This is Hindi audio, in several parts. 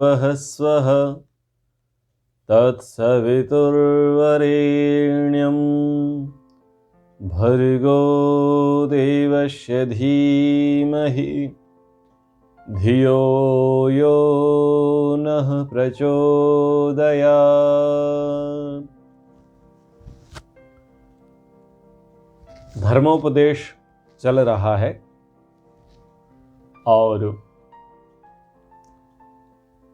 वः स्वः तत्सवितुर्वरेण्यं भर्गो देवस्य धीमहि धियो यो नः प्रचोदयात्। धर्मोपदेश चल रहा है और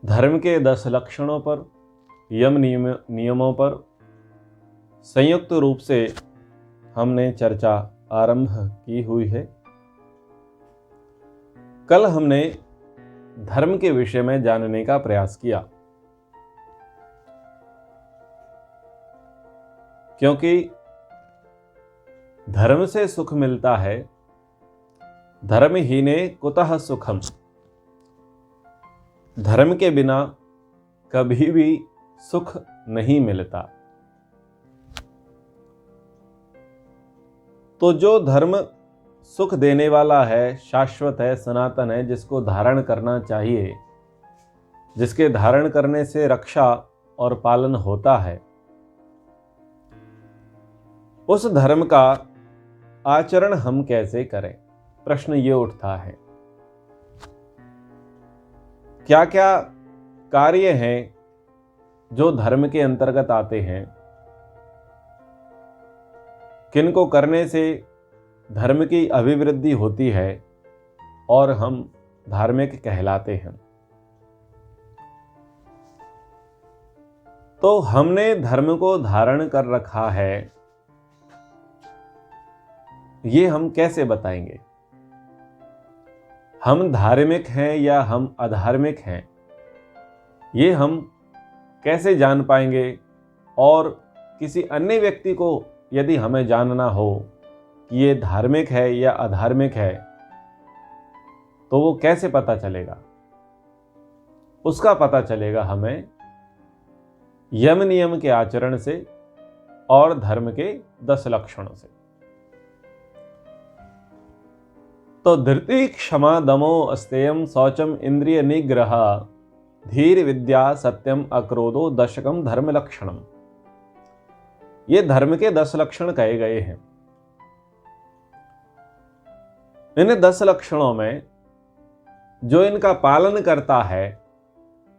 धर्म के 10 लक्षणों पर, यम नियमों पर संयुक्त रूप से हमने चर्चा आरंभ की हुई है। कल हमने धर्म के विषय में जानने का प्रयास किया, क्योंकि धर्म से सुख मिलता है, धर्महीने कुतः सुखम। धर्म के बिना कभी भी सुख नहीं मिलता। तो जो धर्म सुख देने वाला है, शाश्वत है, सनातन है, जिसको धारण करना चाहिए, जिसके धारण करने से रक्षा और पालन होता है, उस धर्म का आचरण हम कैसे करें, प्रश्न ये उठता है। क्या क्या कार्य हैं जो धर्म के अंतर्गत आते हैं, किनको करने से धर्म की अभिवृद्धि होती है और हम धार्मिक कहलाते हैं। तो हमने धर्म को धारण कर रखा है, ये हम कैसे बताएंगे? हम धार्मिक हैं या हम अधार्मिक हैं, ये हम कैसे जान पाएंगे? और किसी अन्य व्यक्ति को यदि हमें जानना हो कि ये धार्मिक है या अधार्मिक है, तो वो कैसे पता चलेगा? उसका पता चलेगा हमें यम नियम के आचरण से और धर्म के 10 लक्षणों से। तो धृति, क्षमा, दमो, अस्तेयम, शौचम, इंद्रिय निग्रह, धीर, विद्या, सत्यम, अक्रोधो, दशकम धर्म लक्षणम। ये धर्म के 10 लक्षण कहे गए हैं। इन 10 लक्षणों में जो इनका पालन करता है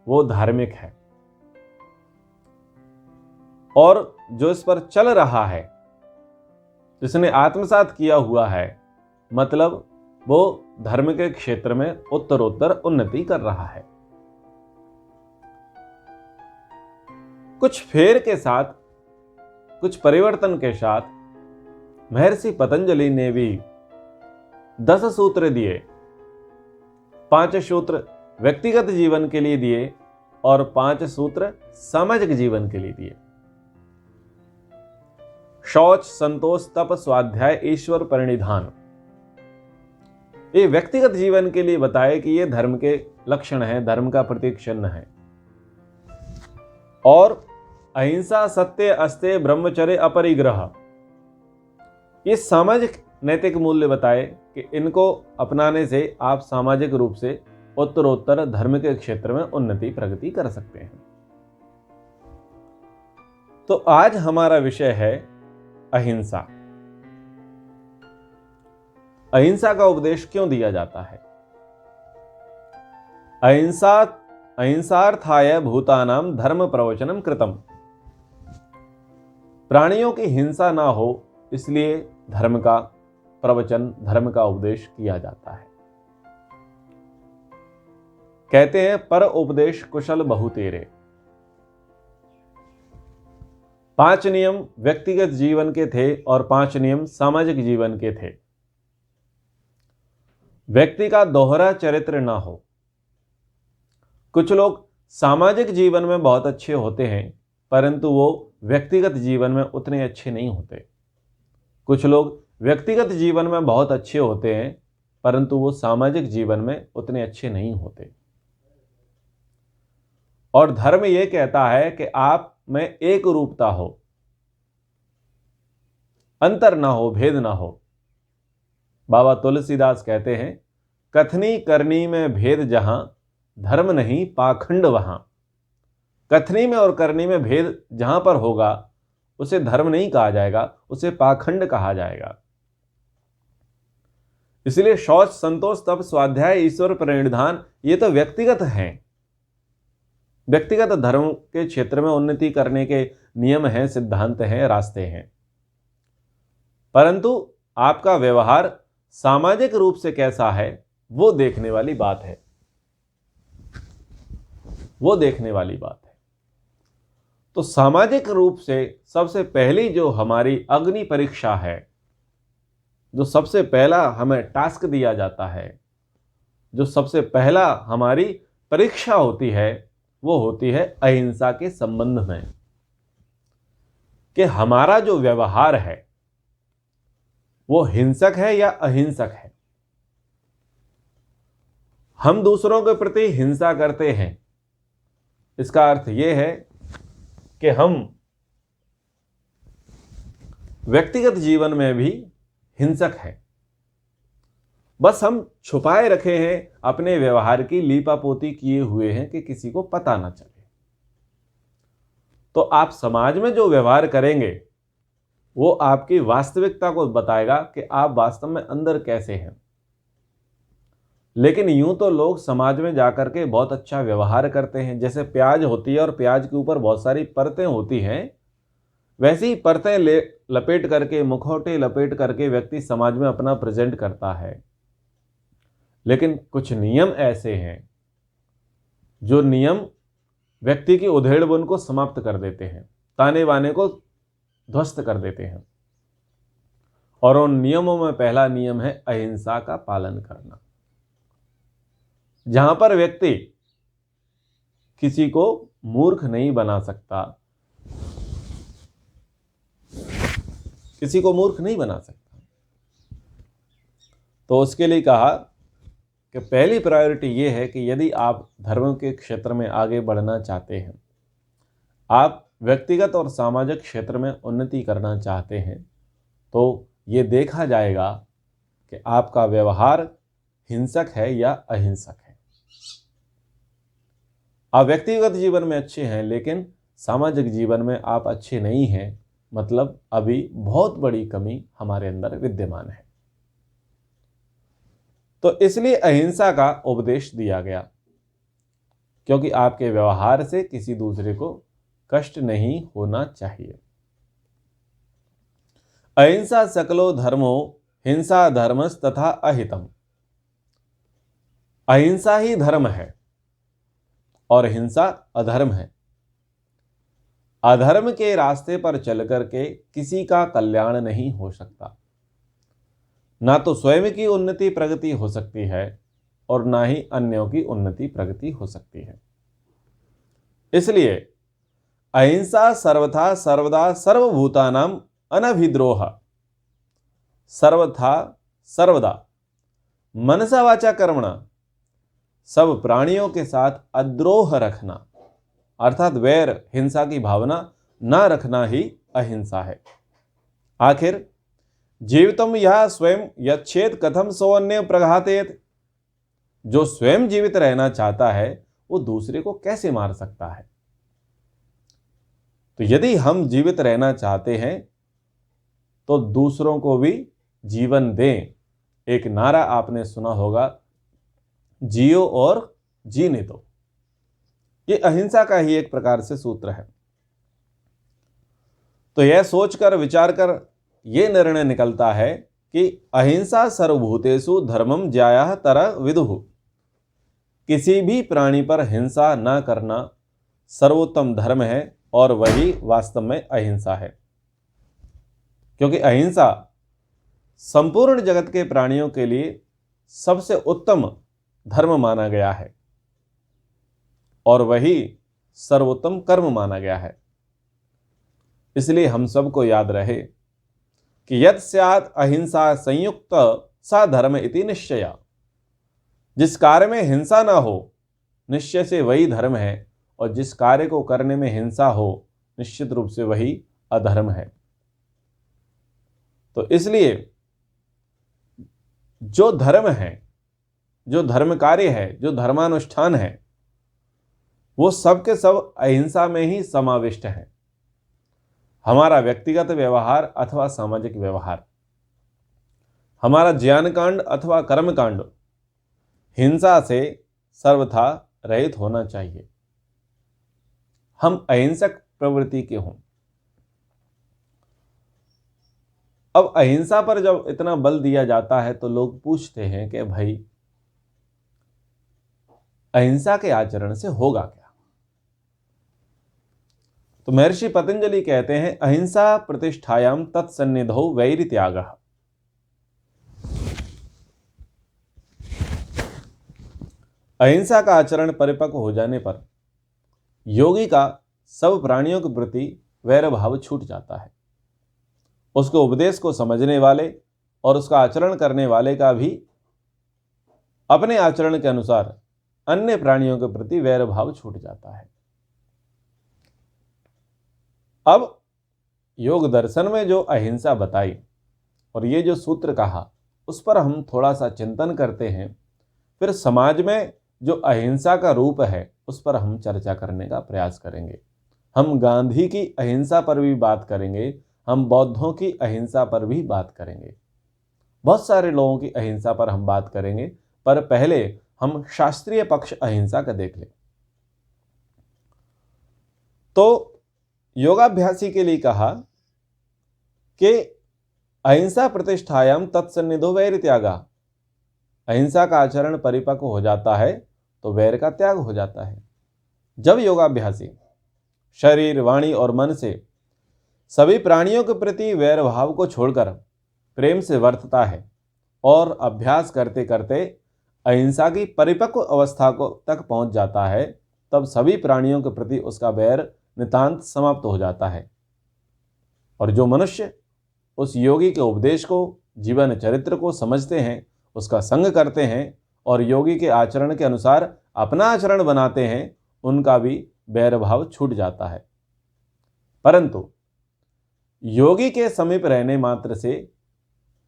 वो धार्मिक है, और जो इस पर चल रहा है, जिसने आत्मसात किया हुआ है, मतलब वो धर्म के क्षेत्र में उत्तरोत्तर उन्नति कर रहा है। कुछ फेर के साथ, कुछ परिवर्तन के साथ महर्षि पतंजलि ने भी 10 सूत्र दिए। 5 सूत्र व्यक्तिगत जीवन के लिए दिए और 5 सूत्र सामाजिक जीवन के लिए दिए। शौच, संतोष, तप, स्वाध्याय, ईश्वर परिनिधान, ये व्यक्तिगत जीवन के लिए बताए कि ये धर्म के लक्षण हैं, धर्म का प्रतीक चिन्ह है। और अहिंसा, सत्य, अस्तेय, ब्रह्मचर्य, अपरिग्रह, ये सामाजिक नैतिक मूल्य बताए कि इनको अपनाने से आप सामाजिक रूप से उत्तरोत्तर धर्म के क्षेत्र में उन्नति प्रगति कर सकते हैं। तो आज हमारा विषय है अहिंसा। अहिंसा का उपदेश क्यों दिया जाता है? अहिंसार्थाय भूतानां धर्म प्रवचनम कृतम। प्राणियों की हिंसा ना हो, इसलिए धर्म का प्रवचन, धर्म का उपदेश किया जाता है। कहते हैं पर उपदेश कुशल बहु तेरे। 5 नियम व्यक्तिगत जीवन के थे और 5 नियम सामाजिक जीवन के थे। व्यक्ति का दोहरा चरित्र ना हो। कुछ लोग सामाजिक जीवन में बहुत अच्छे होते हैं, परंतु वो व्यक्तिगत जीवन में उतने अच्छे नहीं होते। कुछ लोग व्यक्तिगत जीवन में बहुत अच्छे होते हैं, परंतु वो सामाजिक जीवन में उतने अच्छे नहीं होते। और धर्म ये कहता है कि आप में एक रूपता हो, अंतर ना हो, भेद ना हो। बाबा तुलसीदास कहते हैं, कथनी करनी में भेद जहां, धर्म नहीं पाखंड वहां। कथनी में और करनी में भेद जहां पर होगा उसे धर्म नहीं कहा जाएगा, उसे पाखंड कहा जाएगा। इसलिए शौच, संतोष, तप, स्वाध्याय, ईश्वर प्रणिधान ये तो व्यक्तिगत हैं, व्यक्तिगत धर्म के क्षेत्र में उन्नति करने के नियम हैं, सिद्धांत हैं, रास्ते हैं। परंतु आपका व्यवहार सामाजिक रूप से कैसा है वो देखने वाली बात है, वो देखने वाली बात है। तो सामाजिक रूप से सबसे पहली जो हमारी अग्नि परीक्षा है, जो सबसे पहला हमें टास्क दिया जाता है, जो सबसे पहला हमारी परीक्षा होती है, वो होती है अहिंसा के संबंध में, कि हमारा जो व्यवहार है वो हिंसक है या अहिंसक है। हम दूसरों के प्रति हिंसा करते हैं, इसका अर्थ यह है कि हम व्यक्तिगत जीवन में भी हिंसक हैं, बस हम छुपाए रखे हैं, अपने व्यवहार की लीपापोती किए हुए हैं कि किसी को पता ना चले। तो आप समाज में जो व्यवहार करेंगे वो आपकी वास्तविकता को बताएगा कि आप वास्तव में अंदर कैसे हैं। लेकिन यूं तो लोग समाज में जाकर के बहुत अच्छा व्यवहार करते हैं, जैसे प्याज होती है और प्याज के ऊपर बहुत सारी परतें होती हैं, वैसी ही परतें लपेट करके, मुखौटे लपेट करके व्यक्ति समाज में अपना प्रेजेंट करता है। लेकिन कुछ नियम ऐसे हैं जो नियम व्यक्ति की उधेड़बुन को समाप्त कर देते हैं, ताने बाने को ध्वस्त कर देते हैं। और उन नियमों में पहला नियम है अहिंसा का पालन करना, जहां पर व्यक्ति किसी को मूर्ख नहीं बना सकता, किसी को मूर्ख नहीं बना सकता। तो उसके लिए कहा कि पहली प्रायोरिटी ये है कि यदि आप धर्म के क्षेत्र में आगे बढ़ना चाहते हैं, आप व्यक्तिगत और सामाजिक क्षेत्र में उन्नति करना चाहते हैं, तो ये देखा जाएगा कि आपका व्यवहार हिंसक है या अहिंसक है। आप व्यक्तिगत जीवन में अच्छे हैं लेकिन सामाजिक जीवन में आप अच्छे नहीं हैं, मतलब अभी बहुत बड़ी कमी हमारे अंदर विद्यमान है। तो इसलिए अहिंसा का उपदेश दिया गया, क्योंकि आपके व्यवहार से किसी दूसरे को कष्ट नहीं होना चाहिए। अहिंसा सकलो धर्मो हिंसा धर्मस तथा अहितम। अहिंसा ही धर्म है और हिंसा अधर्म है। अधर्म के रास्ते पर चल करके किसी का कल्याण नहीं हो सकता, ना तो स्वयं की उन्नति प्रगति हो सकती है और ना ही अन्यों की उन्नति प्रगति हो सकती है। इसलिए अहिंसा सर्वथा सर्वदा सर्वभूतानां अनभिद्रोह, सर्वथा सर्वदा मनसा वाचा कर्मणा, सब प्राणियों के साथ अद्रोह रखना, अर्थात वैर हिंसा की भावना ना रखना ही अहिंसा है। आखिर जीवितम यह स्वयं यच्छेद कथम सोन्य प्रघातेत, जो स्वयं जीवित रहना चाहता है वो दूसरे को कैसे मार सकता है। तो यदि हम जीवित रहना चाहते हैं तो दूसरों को भी जीवन दें। एक नारा आपने सुना होगा, जियो और जीने दो। ये अहिंसा का ही एक प्रकार से सूत्र है। तो यह सोचकर विचार कर यह निर्णय निकलता है कि अहिंसा सर्वभूतेषु धर्मम ज्यायः तरः विदुः, किसी भी प्राणी पर हिंसा न करना सर्वोत्तम धर्म है और वही वास्तव में अहिंसा है। क्योंकि अहिंसा संपूर्ण जगत के प्राणियों के लिए सबसे उत्तम धर्म माना गया है और वही सर्वोत्तम कर्म माना गया है। इसलिए हम सबको याद रहे कि यत् स्यात् अहिंसा संयुक्त सा धर्म इति निश्चय। जिस कार्य में हिंसा ना हो निश्चय से वही धर्म है, और जिस कार्य को करने में हिंसा हो निश्चित रूप से वही अधर्म है। तो इसलिए जो धर्म है, जो धर्म कार्य है, जो धर्मानुष्ठान है, वो सब के सब अहिंसा में ही समाविष्ट हैं। हमारा व्यक्तिगत व्यवहार अथवा सामाजिक व्यवहार, हमारा ज्ञान कांड अथवा कर्म कांड हिंसा से सर्वथा रहित होना चाहिए। हम अहिंसक प्रवृत्ति के हों। अब अहिंसा पर जब इतना बल दिया जाता है तो लोग पूछते हैं कि भाई अहिंसा के आचरण से होगा क्या? तो महर्षि पतंजलि कहते हैं, अहिंसा प्रतिष्ठायाम तत्सन्निधौ वैरित्यागः। अहिंसा का आचरण परिपक्व हो जाने पर योगी का सब प्राणियों के प्रति वैर भाव छूट जाता है। उसके उपदेश को समझने वाले और उसका आचरण करने वाले का भी अपने आचरण के अनुसार अन्य प्राणियों के प्रति वैर भाव छूट जाता है। अब योग दर्शन में जो अहिंसा बताई और ये जो सूत्र कहा, उस पर हम थोड़ा सा चिंतन करते हैं। फिर समाज में जो अहिंसा का रूप है उस पर हम चर्चा करने का प्रयास करेंगे। हम गांधी की अहिंसा पर भी बात करेंगे, हम बौद्धों की अहिंसा पर भी बात करेंगे, बहुत सारे लोगों की अहिंसा पर हम बात करेंगे। पर पहले हम शास्त्रीय पक्ष अहिंसा का देख लें। तो योगाभ्यासी के लिए कहा कि अहिंसा प्रतिष्ठायाम तत्सन्निधौ वैरित्यागः। अहिंसा का आचरण परिपक्व हो जाता है तो वैर का त्याग हो जाता है। जब योगाभ्यासी शरीर, वाणी और मन से सभी प्राणियों के प्रति वैर भाव को छोड़कर प्रेम से वर्तता है और अभ्यास करते करते अहिंसा की परिपक्व अवस्था को तक पहुंच जाता है, तब सभी प्राणियों के प्रति उसका वैर नितांत समाप्त हो जाता है। और जो मनुष्य उस योगी के उपदेश को, जीवन चरित्र को समझते हैं, उसका संग करते हैं और योगी के आचरण के अनुसार अपना आचरण बनाते हैं, उनका भी वैर भाव छूट जाता है। परंतु योगी के समीप रहने मात्र से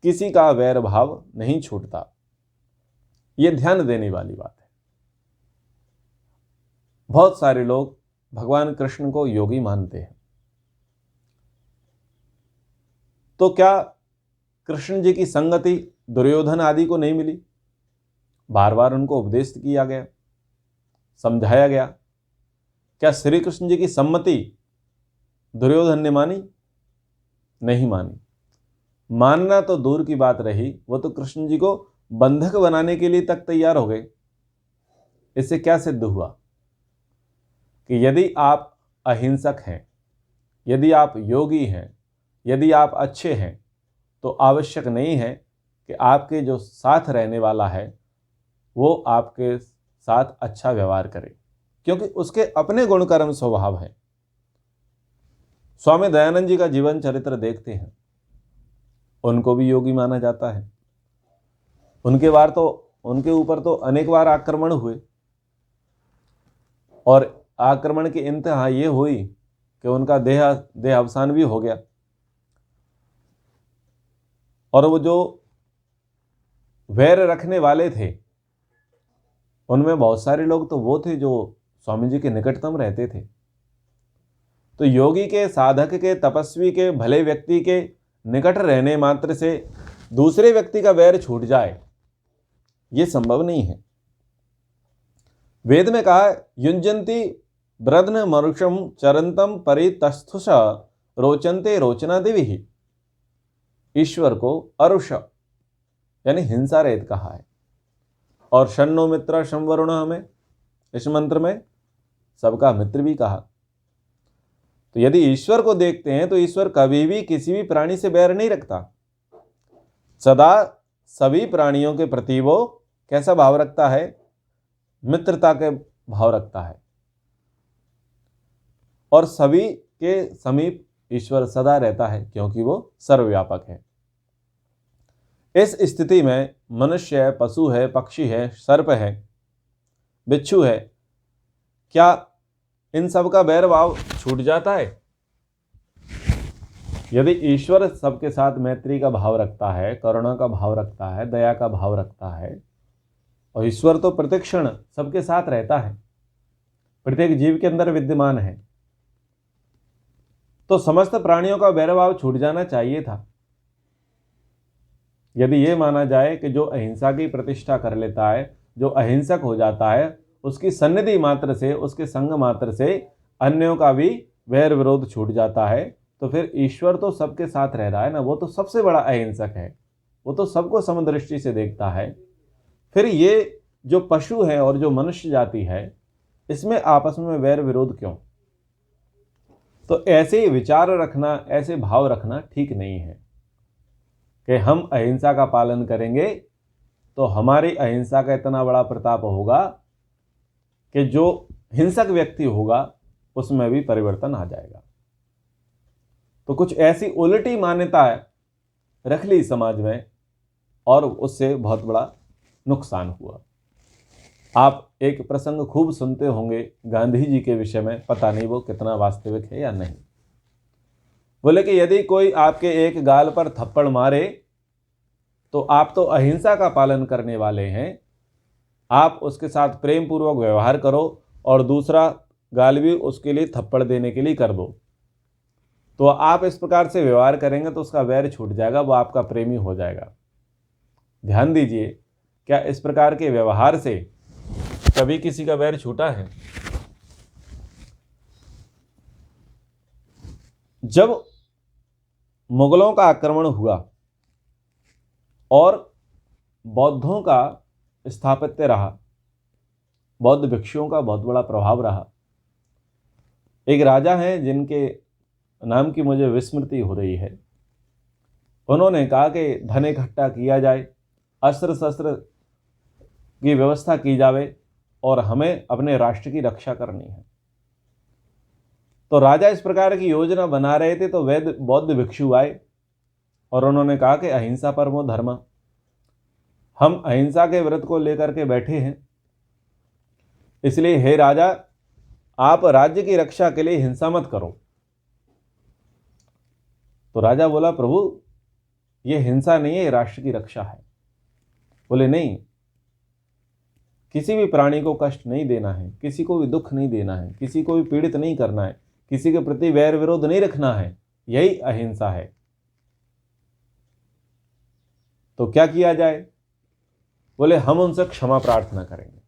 किसी का वैर भाव नहीं छूटता। ये ध्यान देने वाली बात है। बहुत सारे लोग भगवान कृष्ण को योगी मानते हैं। तो क्या कृष्ण जी की संगति दुर्योधन आदि को नहीं मिली? बार बार उनको उपदेश किया गया, समझाया गया। क्या श्री कृष्ण जी की सम्मति दुर्योधन ने मानी? नहीं मानी। मानना तो दूर की बात रही, वो तो कृष्ण जी को बंधक बनाने के लिए तक तैयार हो गए। इससे क्या सिद्ध हुआ कि यदि आप अहिंसक हैं, यदि आप योगी हैं, यदि आप अच्छे हैं, तो आवश्यक नहीं है कि आपके जो साथ रहने वाला है वो आपके साथ अच्छा व्यवहार करे, क्योंकि उसके अपने गुण कर्म स्वभाव है। स्वामी दयानंद जी का जीवन चरित्र देखते हैं, उनको भी योगी माना जाता है। उनके ऊपर तो अनेक बार आक्रमण हुए और आक्रमण की इंतहा ये हुई कि उनका देह अवसान भी हो गया। और वो जो वैर रखने वाले थे उनमें बहुत सारे लोग तो वो थे जो स्वामी जी के निकटतम रहते थे। तो योगी के, साधक के, तपस्वी के, भले व्यक्ति के निकट रहने मात्र से दूसरे व्यक्ति का वैर छूट जाए, ये संभव नहीं है। वेद में कहा, युञ्जन्ति ब्रध्न मरुषम चरंतम परितस्थुष रोचन्ते रोचना दिविः। ईश्वर को अरुष यानी हिंसा रहित कहा है। और शन्नो मित्र शं वरुण, हमें इस मंत्र में सबका मित्र भी कहा। तो यदि ईश्वर को देखते हैं तो ईश्वर कभी भी किसी भी प्राणी से बैर नहीं रखता। सदा सभी प्राणियों के प्रति वो कैसा भाव रखता है? मित्रता के भाव रखता है। और सभी के समीप ईश्वर सदा रहता है, क्योंकि वो सर्वव्यापक है। इस स्थिति में मनुष्य है, पशु है, पक्षी है, सर्प है, बिच्छू है, क्या इन सब का बैर भाव छूट जाता है? यदि ईश्वर सबके साथ मैत्री का भाव रखता है, करुणा का भाव रखता है, दया का भाव रखता है, और ईश्वर तो प्रतिक्षण सबके साथ रहता है, प्रत्येक जीव के अंदर विद्यमान है। तो समस्त प्राणियों का वैरभाव छूट जाना चाहिए था। यदि ये माना जाए कि जो अहिंसा की प्रतिष्ठा कर लेता है, जो अहिंसक हो जाता है, उसकी सन्निधि मात्र से, उसके संग मात्र से अन्यों का भी वैर विरोध छूट जाता है, तो फिर ईश्वर तो सबके साथ रह रहा है ना। वो तो सबसे बड़ा अहिंसक है, वो तो सबको समदृष्टि से देखता है। फिर ये जो पशु है और जो मनुष्य जाति है, इसमें आपस में वैर विरोध क्यों? तो ऐसे विचार रखना, ऐसे भाव रखना ठीक नहीं है कि हम अहिंसा का पालन करेंगे तो हमारी अहिंसा का इतना बड़ा प्रताप होगा कि जो हिंसक व्यक्ति होगा उसमें भी परिवर्तन आ जाएगा। तो कुछ ऐसी उल्टी मान्यता रख ली समाज में और उससे बहुत बड़ा नुकसान हुआ। आप एक प्रसंग खूब सुनते होंगे गांधी जी के विषय में, पता नहीं वो कितना वास्तविक है या नहीं। बोले कि यदि कोई आपके एक गाल पर थप्पड़ मारे तो आप तो अहिंसा का पालन करने वाले हैं, आप उसके साथ प्रेम पूर्वक व्यवहार करो और दूसरा गाल भी उसके लिए थप्पड़ देने के लिए कर दो। तो आप इस प्रकार से व्यवहार करेंगे तो उसका वैर छूट जाएगा, वो आपका प्रेमी हो जाएगा। ध्यान दीजिए, क्या इस प्रकार के व्यवहार से कभी किसी का वैर छूटा है? जब मुगलों का आक्रमण हुआ और बौद्धों का स्थापित्य रहा, बौद्ध भिक्षुओं का बहुत बड़ा प्रभाव रहा। एक राजा हैं जिनके नाम की मुझे विस्मृति हो रही है। उन्होंने कहा कि धन इकट्ठा किया जाए, अस्त्र शस्त्र की व्यवस्था की जाए और हमें अपने राष्ट्र की रक्षा करनी है। तो राजा इस प्रकार की योजना बना रहे थे तो वैद्य बौद्ध भिक्षु आए और उन्होंने कहा कि अहिंसा परमो धर्म, हम अहिंसा के व्रत को लेकर के बैठे हैं, इसलिए हे राजा, आप राज्य की रक्षा के लिए हिंसा मत करो। तो राजा बोला, प्रभु ये हिंसा नहीं है, ये राष्ट्र की रक्षा है। बोले नहीं, किसी भी प्राणी को कष्ट नहीं देना है, किसी को भी दुख नहीं देना है, किसी को भी पीड़ित नहीं करना है, किसी के प्रति वैर विरोध नहीं रखना है, यही अहिंसा है। तो क्या किया जाए? बोले हम उनसे क्षमा प्रार्थना करेंगे।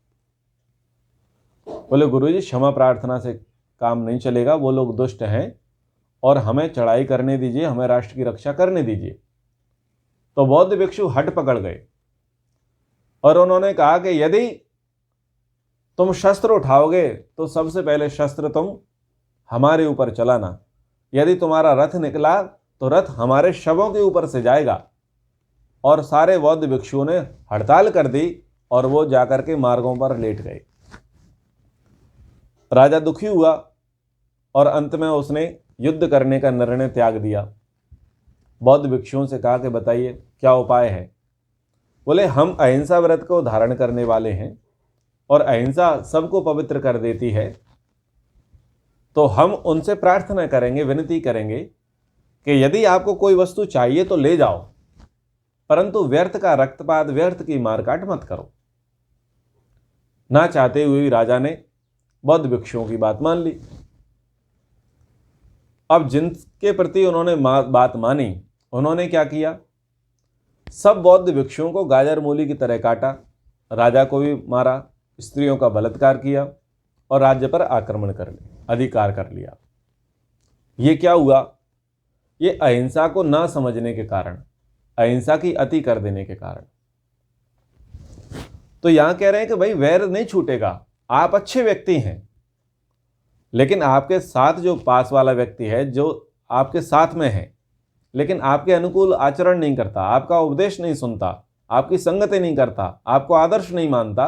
बोले गुरुजी, क्षमा प्रार्थना से काम नहीं चलेगा, वो लोग दुष्ट हैं और हमें चढ़ाई करने दीजिए, हमें राष्ट्र की रक्षा करने दीजिए। तो बौद्ध भिक्षु हट पकड़ गए और उन्होंने कहा कि यदि तुम शस्त्र उठाओगे तो सबसे पहले शस्त्र तुम हमारे ऊपर चलाना, यदि तुम्हारा रथ निकला तो रथ हमारे शवों के ऊपर से जाएगा। और सारे बौद्ध भिक्षुओं ने हड़ताल कर दी और वो जाकर के मार्गों पर लेट गए। राजा दुखी हुआ और अंत में उसने युद्ध करने का निर्णय त्याग दिया। बौद्ध भिक्षुओं से कहा कि बताइए क्या उपाय है? बोले हम अहिंसा व्रत को धारण करने वाले हैं और अहिंसा सबको पवित्र कर देती है, तो हम उनसे प्रार्थना करेंगे, विनती करेंगे कि यदि आपको कोई वस्तु चाहिए तो ले जाओ, परंतु व्यर्थ का रक्तपात, व्यर्थ की मारकाट मत करो। ना चाहते हुए भी राजा ने बौद्ध भिक्षुओं की बात मान ली। अब जिनके प्रति उन्होंने बात मानी, उन्होंने क्या किया? सब बौद्ध भिक्षुओं को गाजर मूली की तरह काटा, राजा को भी मारा, स्त्रियों का बलात्कार किया और राज्य पर आक्रमण कर लिया, अधिकार कर लिया। ये क्या हुआ? ये अहिंसा को ना समझने के कारण, अहिंसा की अति कर देने के कारण। तो यहां कह रहे हैं कि भाई वैर नहीं छूटेगा, आप अच्छे व्यक्ति हैं, लेकिन आपके साथ जो पास वाला व्यक्ति है, जो आपके साथ में है लेकिन आपके अनुकूल आचरण नहीं करता, आपका उपदेश नहीं सुनता, आपकी संगति नहीं करता, आपको आदर्श नहीं मानता,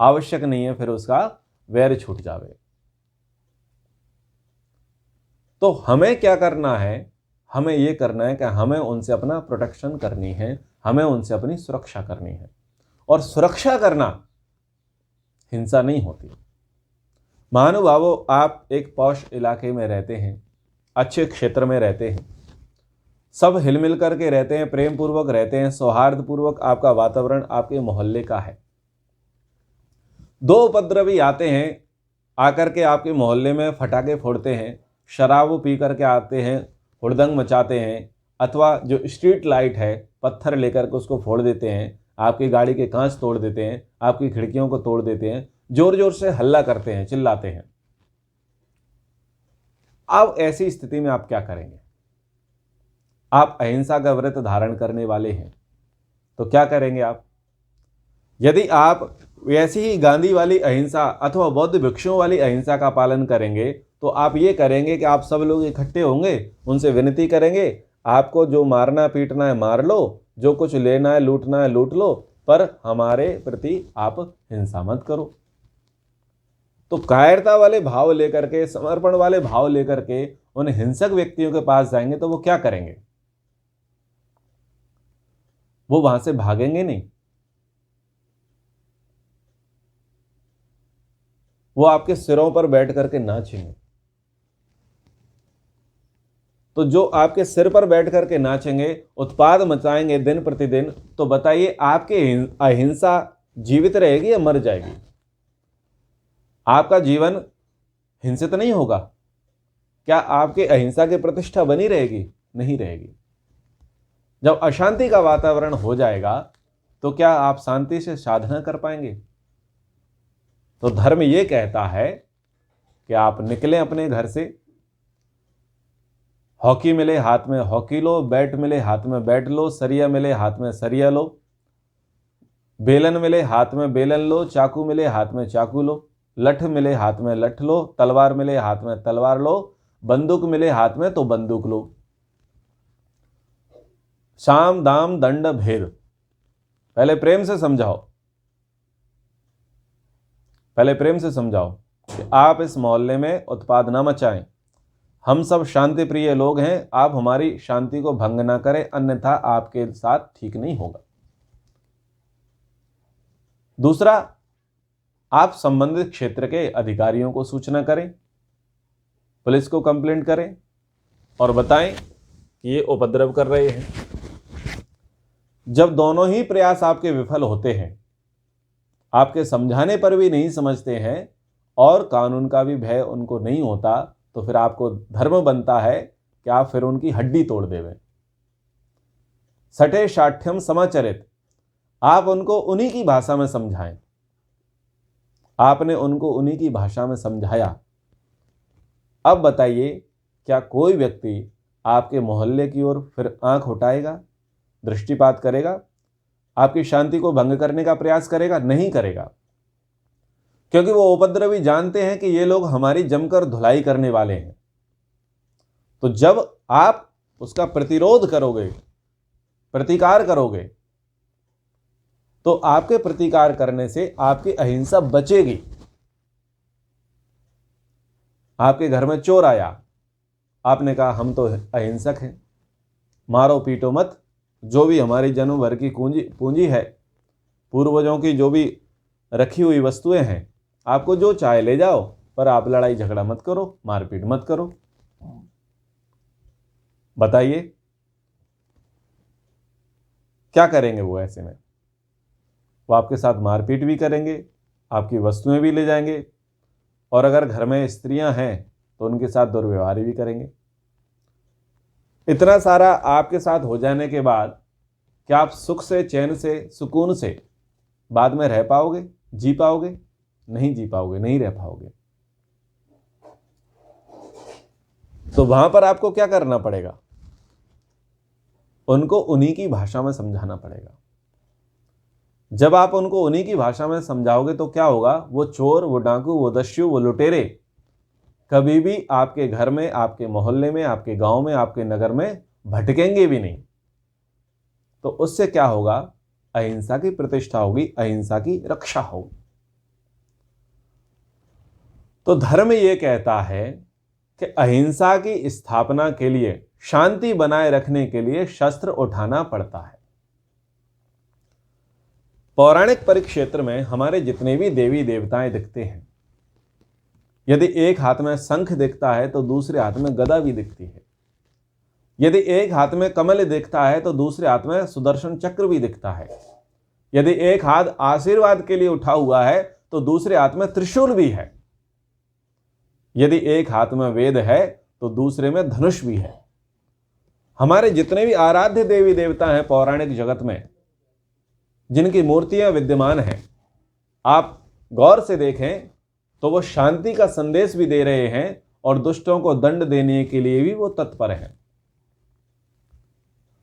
आवश्यक नहीं है फिर उसका वैर छूट जावे। तो हमें क्या करना है? हमें यह करना है कि हमें उनसे अपना प्रोटेक्शन करनी है, हमें उनसे अपनी सुरक्षा करनी है। और सुरक्षा करना हिंसा नहीं होती। महानुभावों, आप एक पौष इलाके में रहते हैं, अच्छे क्षेत्र में रहते हैं, सब हिलमिल करके रहते हैं, प्रेम पूर्वक रहते हैं, सौहार्द पूर्वक आपका वातावरण आपके मोहल्ले का है। दो उपद्रवी आते हैं आकर के आपके मोहल्ले में फटाके फोड़ते हैं, शराब पी करके आते हैं, हुड़दंग मचाते हैं, अथवा जो स्ट्रीट लाइट है पत्थर लेकर के उसको फोड़ देते हैं, आपकी गाड़ी के कांच तोड़ देते हैं, आपकी खिड़कियों को तोड़ देते हैं, जोर जोर से हल्ला करते हैं, चिल्लाते हैं। अब ऐसी स्थिति में आप क्या करेंगे? आप अहिंसा का व्रत धारण करने वाले हैं तो क्या करेंगे आप? यदि आप वैसी ही गांधी वाली अहिंसा अथवा बौद्ध भिक्षुओं वाली अहिंसा का पालन करेंगे तो आप ये करेंगे कि आप सब लोग इकट्ठे होंगे, उनसे विनती करेंगे, आपको जो मारना पीटना है मार लो, जो कुछ लेना है लूट लो, पर हमारे प्रति आप हिंसा मत करो। तो कायरता वाले भाव लेकर के, समर्पण वाले भाव लेकर के उन हिंसक व्यक्तियों के पास जाएंगे तो वो क्या करेंगे? वो वहां से भागेंगे नहीं, वो आपके सिरों पर बैठ करके नाचेंगे। तो जो आपके सिर पर बैठ करके नाचेंगे, उत्पाद मचाएंगे दिन प्रतिदिन, तो बताइए आपकी अहिंसा जीवित रहेगी या मर जाएगी? आपका जीवन हिंसित नहीं होगा? क्या आपकी अहिंसा की प्रतिष्ठा बनी रहेगी? नहीं रहेगी। जब अशांति का वातावरण हो जाएगा तो क्या आप शांति से साधना कर पाएंगे? तो धर्म यह कहता है कि आप निकलें अपने घर से, हॉकी मिले हाथ में हॉकी लो, बैट मिले हाथ में बैट लो, सरिया मिले हाथ में सरिया लो, बेलन मिले हाथ में बेलन लो, चाकू मिले हाथ में चाकू लो, लठ मिले हाथ में लठ लो, तलवार मिले हाथ में तलवार लो, बंदूक मिले हाथ में तो बंदूक लो। साम दाम दंड भेद। पहले प्रेम से समझाओ, पहले प्रेम से समझाओ कि आप इस मोहल्ले में उत्पाद ना मचाएं, हम सब शांति प्रिय लोग हैं, आप हमारी शांति को भंग ना करें, अन्यथा आपके साथ ठीक नहीं होगा। दूसरा, आप संबंधित क्षेत्र के अधिकारियों को सूचना करें, पुलिस को कंप्लेंट करें और बताएं कि ये उपद्रव कर रहे हैं। जब दोनों ही प्रयास आपके विफल होते हैं, आपके समझाने पर भी नहीं समझते हैं और कानून का भी भय उनको नहीं होता, तो फिर आपको धर्म बनता है कि आप फिर उनकी हड्डी तोड़ देवें। सठे शाठ्यम समाचरित, आप उनको उन्हीं की भाषा में समझाएं। आपने उनको उन्हीं की भाषा में समझाया। अब बताइए, क्या कोई व्यक्ति आपके मोहल्ले की ओर फिर आंख उठाएगा, दृष्टिपात करेगा, आपकी शांति को भंग करने का प्रयास करेगा? नहीं करेगा, क्योंकि वो उपद्रवी जानते हैं कि ये लोग हमारी जमकर धुलाई करने वाले हैं। तो जब आप उसका प्रतिरोध करोगे, प्रतिकार करोगे, तो आपके प्रतिकार करने से आपकी अहिंसा बचेगी। आपके घर में चोर आया, आपने कहा हम तो अहिंसक हैं, मारो पीटो मत, जो भी हमारी जन्म भर की पूंजी है, पूर्वजों की जो भी रखी हुई वस्तुएं हैं, आपको जो चाहे ले जाओ, पर आप लड़ाई झगड़ा मत करो, मारपीट मत करो। बताइए क्या करेंगे वो? ऐसे में वो आपके साथ मारपीट भी करेंगे, आपकी वस्तुएं भी ले जाएंगे, और अगर घर में स्त्रियां हैं तो उनके साथ दुर्व्यवहार भी करेंगे। इतना सारा आपके साथ हो जाने के बाद क्या आप सुख से, चैन से, सुकून से बाद में रह पाओगे, जी पाओगे? नहीं जी पाओगे, नहीं रह पाओगे। तो वहां पर आपको क्या करना पड़ेगा? उनको उन्हीं की भाषा में समझाना पड़ेगा। जब आप उनको उन्हीं की भाषा में समझाओगे तो क्या होगा? वो चोर, वो डाकू, वो दस्यु, वो लुटेरे कभी भी आपके घर में, आपके मोहल्ले में, आपके गांव में, आपके नगर में भटकेंगे भी नहीं। तो उससे क्या होगा? अहिंसा की प्रतिष्ठा होगी, अहिंसा की रक्षा होगी। तो धर्म यह कहता है कि अहिंसा की स्थापना के लिए, शांति बनाए रखने के लिए शस्त्र उठाना पड़ता है। पौराणिक परिक्षेत्र में हमारे जितने भी देवी देवताएं दिखते हैं, यदि एक हाथ में शंख दिखता है तो दूसरे हाथ में गदा भी दिखती है। यदि एक हाथ में कमल दिखता है तो दूसरे हाथ में सुदर्शन चक्र भी दिखता है। यदि एक हाथ आशीर्वाद के लिए उठा हुआ है तो दूसरे हाथ में त्रिशूल भी है। यदि एक हाथ में वेद है तो दूसरे में धनुष भी है। हमारे जितने भी आराध्य देवी देवता हैं पौराणिक जगत में, जिनकी मूर्तियां विद्यमान हैं, आप गौर से देखें तो वो शांति का संदेश भी दे रहे हैं और दुष्टों को दंड देने के लिए भी वो तत्पर हैं।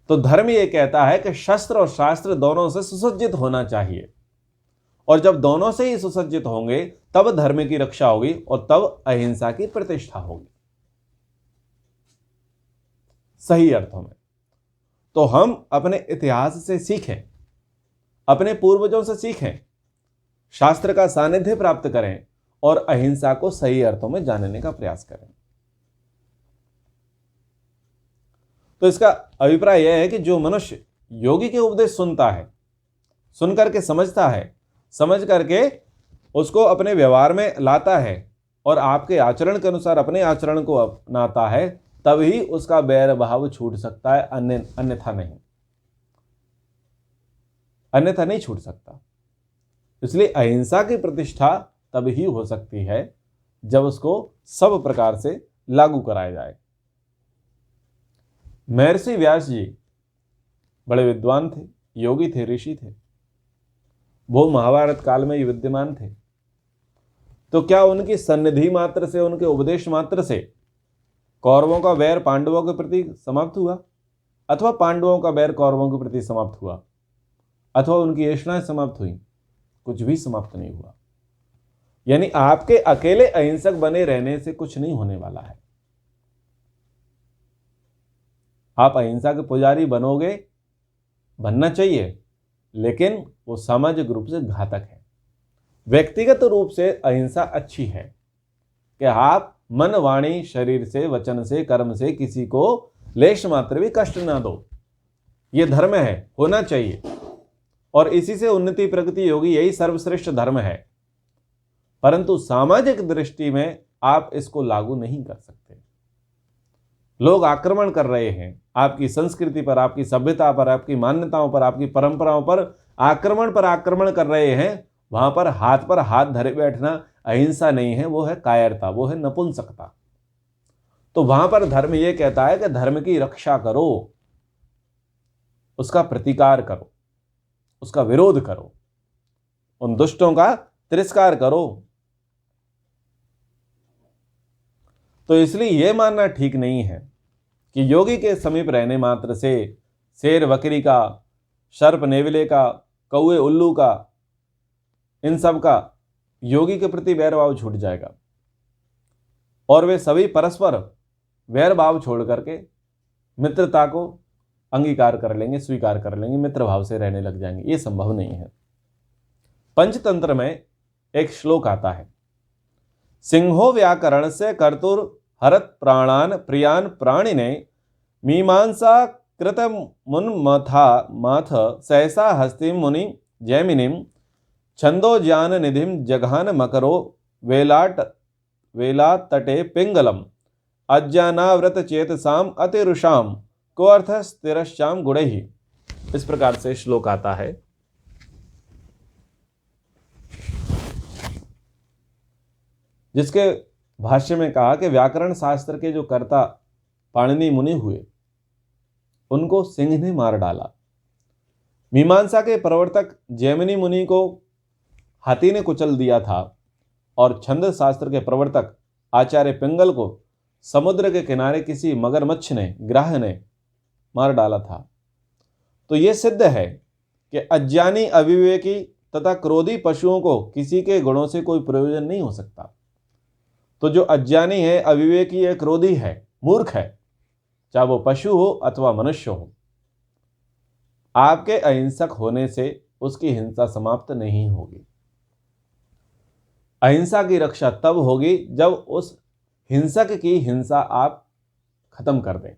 तो धर्म ये कहता है कि शस्त्र और शास्त्र दोनों से सुसज्जित होना चाहिए, और जब दोनों से ही सुसज्जित होंगे तब धर्म की रक्षा होगी और तब अहिंसा की प्रतिष्ठा होगी सही अर्थों में। तो हम अपने इतिहास से सीखें, अपने पूर्वजों से सीखें, शास्त्र का सानिध्य प्राप्त करें और अहिंसा को सही अर्थों में जानने का प्रयास करें। तो इसका अभिप्राय यह है कि जो मनुष्य योगी के उपदेश सुनता है, सुन करके समझता है, समझ करके उसको अपने व्यवहार में लाता है और आपके आचरण के अनुसार अपने आचरण को अपनाता है, तभी उसका बैर भाव छूट सकता है, अन्यथा नहीं, अन्यथा नहीं छूट सकता। इसलिए अहिंसा की प्रतिष्ठा तभी हो सकती है जब उसको सब प्रकार से लागू कराया जाए। महर्षि व्यास जी बड़े विद्वान थे, योगी थे, ऋषि थे, वो महाभारत काल में ही विद्यमान थे। तो क्या उनकी सन्निधि मात्र से, उनके उपदेश मात्र से कौरवों का वैर पांडवों के प्रति समाप्त हुआ, अथवा पांडवों का वैर कौरवों के प्रति समाप्त हुआ, अथवा उनकी ऐषणाएं समाप्त हुई? कुछ भी समाप्त नहीं हुआ। यानी आपके अकेले अहिंसक बने रहने से कुछ नहीं होने वाला है। आप अहिंसा के पुजारी बनोगे, बनना चाहिए, लेकिन वो सामाजिक रूप से घातक है। व्यक्तिगत रूप से अहिंसा अच्छी है कि आप मन, वाणी, शरीर से, वचन से, कर्म से किसी को लेश मात्र भी कष्ट ना दो। ये धर्म है, होना चाहिए, और इसी से उन्नति प्रगति होगी। यही सर्वश्रेष्ठ धर्म है। परंतु सामाजिक दृष्टि में आप इसको लागू नहीं कर सकते। लोग आक्रमण कर रहे हैं आपकी संस्कृति पर, आपकी सभ्यता पर, आपकी मान्यताओं पर, आपकी परंपराओं पर आक्रमण कर रहे हैं। वहां पर हाथ धरे बैठना अहिंसा नहीं है, वो है कायरता, वो है नपुंसकता। तो वहां पर धर्म ये कहता है कि धर्म की रक्षा करो, उसका प्रतिकार करो, उसका विरोध करो, उन दुष्टों का तिरस्कार करो। तो इसलिए यह मानना ठीक नहीं है कि योगी के समीप रहने मात्र से शेर बकरी का, सर्प नेवले का, कौए उल्लू का, इन सब का योगी के प्रति वैरभाव छूट जाएगा और वे सभी परस्पर वैरभाव छोड़ करके मित्रता को अंगीकार कर लेंगे, स्वीकार कर लेंगे, मित्र भाव से रहने लग जाएंगे। ये संभव नहीं है। पंचतंत्र में एक श्लोक आता है, सिंहो व्याकरण से कर्तुर हरत प्राणान प्रियान प्राणिने मीमांसा कृत मुन्मथा माथ सहसा हस्तिम मुनि जैमिनीम छंदो ज्ञान निधिम जघान मकरो वेला तटे पिंगलम अज्ञानाव्रत चेतसाम अतिरुषाम को अर्थ स्थिरश्चाम गुणैहि। इस प्रकार से श्लोक आता है। जिसके भाष्य में कहा कि व्याकरण शास्त्र के जो कर्ता पाणिनि मुनि हुए, उनको सिंह ने मार डाला। मीमांसा के प्रवर्तक जैमिनी मुनि को हाथी ने कुचल दिया था और छंद शास्त्र के प्रवर्तक आचार्य पिंगल को समुद्र के किनारे किसी मगरमच्छ ने, ग्राह ने मार डाला था। तो यह सिद्ध है कि अज्ञानी, अविवेकी तथा क्रोधी पशुओं को किसी के गुणों से कोई प्रयोजन नहीं हो सकता। तो जो अज्ञानी है, अविवेकी है, क्रोधी है, मूर्ख है, चाहे वो पशु हो अथवा मनुष्य हो, आपके अहिंसक होने से उसकी हिंसा समाप्त नहीं होगी। अहिंसा की रक्षा तब होगी जब उस हिंसक की हिंसा आप खत्म कर दें,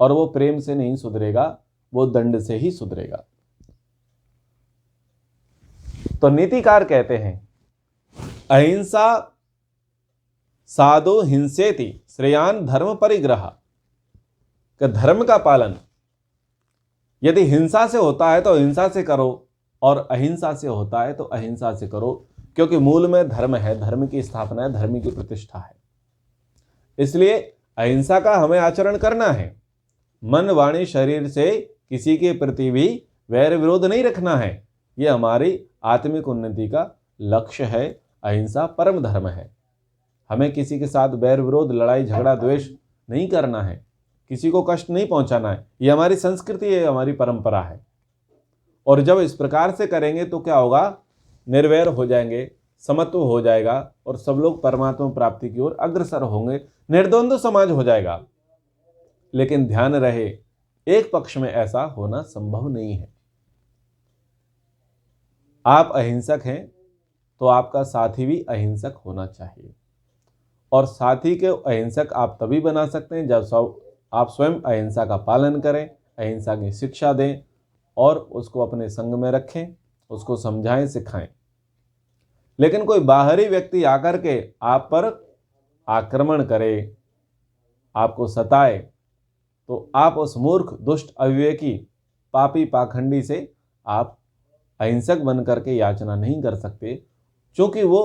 और वो प्रेम से नहीं सुधरेगा, वो दंड से ही सुधरेगा। तो नीतिकार कहते हैं, अहिंसा साधु हिंसेति श्रेयान धर्म परिग्रह, कि धर्म का पालन यदि हिंसा से होता है तो हिंसा से करो, और अहिंसा से होता है तो अहिंसा से करो, क्योंकि मूल में धर्म है, धर्म की स्थापना है, धर्म की प्रतिष्ठा है। इसलिए अहिंसा का हमें आचरण करना है। मन वाणी शरीर से किसी के प्रति भी वैर विरोध नहीं रखना है। ये हमारी आत्मिक उन्नति का लक्ष्य है। अहिंसा परम धर्म है। हमें किसी के साथ वैर विरोध, लड़ाई झगड़ा, द्वेष नहीं करना है, किसी को कष्ट नहीं पहुंचाना है। ये हमारी संस्कृति है, हमारी परंपरा है। और जब इस प्रकार से करेंगे तो क्या होगा, निर्वैर हो जाएंगे, समत्व हो जाएगा और सब लोग परमात्मा प्राप्ति की ओर अग्रसर होंगे, निर्द्वंद्व समाज हो जाएगा। लेकिन ध्यान रहे, एक पक्ष में ऐसा होना संभव नहीं है। आप अहिंसक हैं तो आपका साथी भी अहिंसक होना चाहिए। और साथी के अहिंसक आप तभी बना सकते हैं जब आप स्वयं अहिंसा का पालन करें, अहिंसा की शिक्षा दें और उसको अपने संग में रखें, उसको समझाएं, सिखाएं। लेकिन कोई बाहरी व्यक्ति आकर के आप पर आक्रमण करे, आपको सताए, तो आप उस मूर्ख, दुष्ट, अविवेकी, पापी, पाखंडी से आप अहिंसक बन करके याचना नहीं कर सकते, क्योंकि वो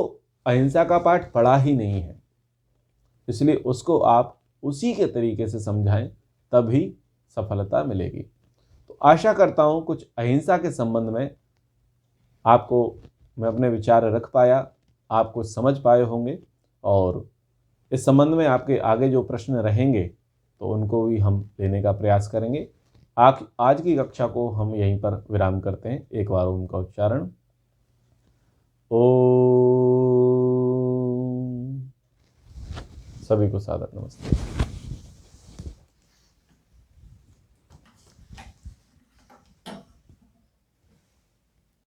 अहिंसा का पाठ पढ़ा ही नहीं है। इसलिए उसको आप उसी के तरीके से समझाएं, तभी सफलता मिलेगी। तो आशा करता हूँ कुछ अहिंसा के संबंध में आपको मैं अपने विचार रख पाया, आप कुछ समझ पाए होंगे। और इस संबंध में आपके आगे जो प्रश्न रहेंगे तो उनको भी हम लेने का प्रयास करेंगे। आज की कक्षा को हम यहीं पर विराम करते हैं। एक बार उनका उच्चारण, ओम। सभी को सादर नमस्ते।